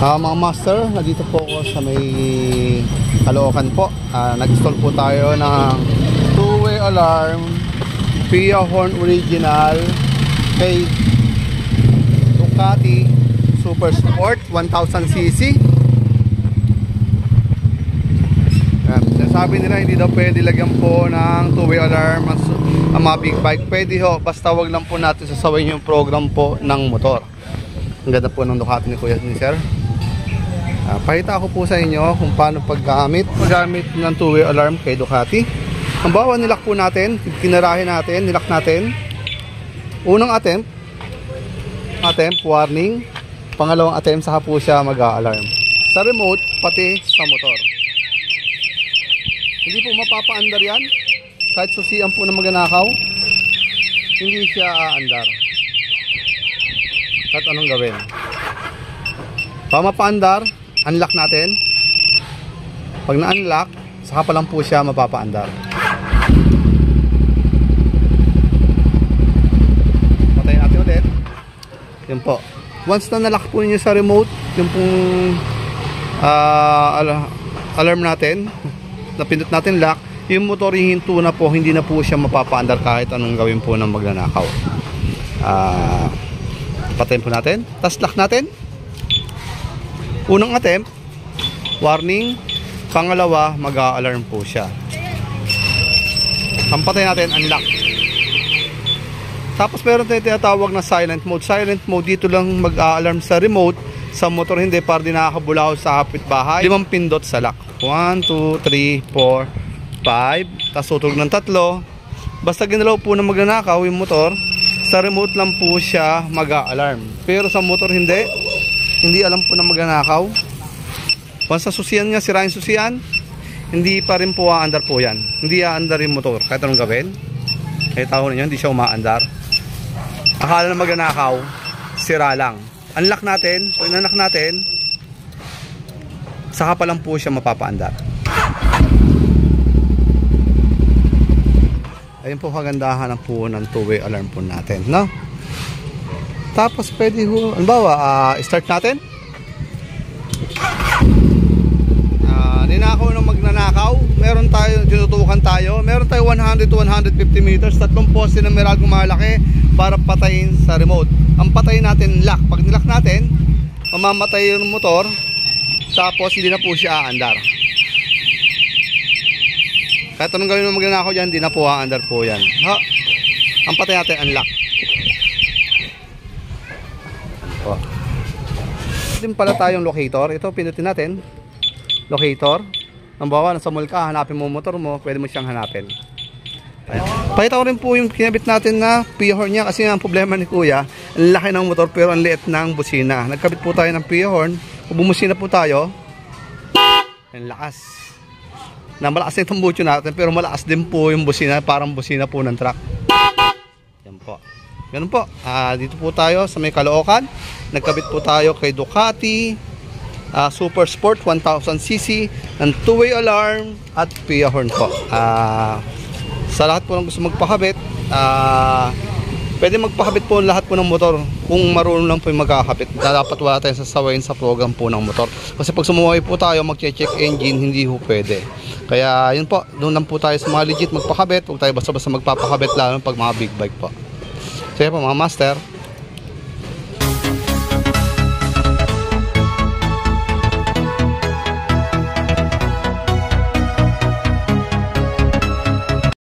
Mga master, nandito po ako sa may Caloocan po. Nag-install po tayo ng two-way alarm Pia Horn original kay Ducati Super Sport 1000cc. Sabi nila hindi daw pwede lagyan po ng two-way alarm ang mga big bike. Pwede ho, basta wag lang po natin sasawayin yung program po ng motor. Ang ganda po ng Ducati ni Kuya ni Sir. Pakita ko po sa inyo kung paano paggamit ng two-way alarm kay Ducati. Ang bawa nilak po natin, kinarahin natin, nilak natin. Unang attempt, warning. Pangalawang attempt, saka po siya mag-a-alarm. Sa remote, pati sa motor. Hindi po mapapaandar yan. Kahit susian po na magnanakaw, hindi siya aandar. Kahit anong gawin. Para mapaandar, unlock natin. Pag na-unlock, saka pa lang po siya mapapaandar. Patayin natin ulit. Yun po. Once na nalock po ninyo sa remote, yung pong alarm natin, napindot natin lock, yung motor hihinto na po, hindi na po siya mapapaandar kahit anong gawin po ng magnanakaw. Patayin po natin, tapos lock natin. Unang attempt, warning. Pangalawa, mag-a-alarm po siya. Ang patayin natin, unlock. Tapos meron tayong tinatawag na silent mode. Silent mode, dito lang mag-a-alarm sa remote. Sa motor hindi, para di nakakabulaw sa kapitbahay. 5 pindot sa lock. 1, 2, 3, 4, 5. Tapos tutulog ng 3. Basta ginalaw po na magnanakaw yung motor, sa remote lang po siya mag-a-alarm. Pero sa motor hindi alam po na magnanakaw. Once sa susian niya, sira yung susian, hindi pa rin po aandar po yan. Hindi aandar yung motor kahit anong gawin. Kahit tao ninyo, hindi siya umaandar. Akala na magnanakaw, sira lang. Unlock natin, pag unlock natin, saka pa lang po siya mapapaandar. Ayun po kagandahan ng po ng two-way alarm po natin, no? Tapos pwede ho, halimbawa, start natin. Ninakaw ng magnanakaw, meron tayo, tinutukan tayo, meron tayo 100 to 150 meters, tatlong poste ng meralgong malaki para patayin sa remote. Ang patayin natin lock. Pag nilock natin, mamamatay yung motor, tapos hindi na po siya aandar. Kahit anong gawin mo magnanakaw dyan, hindi na po aandar po yan. Ang patay natin, unlock. Din pala tayong locator. Ito, pinutin natin. Locator. Ang bawa, nasa mall ka, hanapin mo motor mo, pwede mo siyang hanapin. Pakita ko rin po yung kinabit natin na Pia Horn niya, kasi ang problema ni Kuya, ang laki ng motor pero ang liit ng busina. Nagkabit po tayo ng Pia Horn, bumusina po tayo, ang lakas. Malakas na itong butyo natin, pero malakas din po yung busina, parang busina po ng truck. Yan po. Ganun po. Dito po tayo sa may Caloocan. Nagkabit po tayo kay Ducati Super Sport 1000cc ng two-way alarm at Pia Horn po. Sa lahat po ng gusto magpakabit, pwede magpakabit po lahat po ng motor kung marunong lang po yung magkakabit. Dapat wala tayong sasawayin sa program po ng motor. Kasi pag sumuway po tayo, mag-check engine, hindi po pwede. Kaya yun po, doon lang po tayo sa mga legit magpakabit. Huwag tayo basta-basta magpapakabit, lalo pag mga big bike po. So yun po mga master.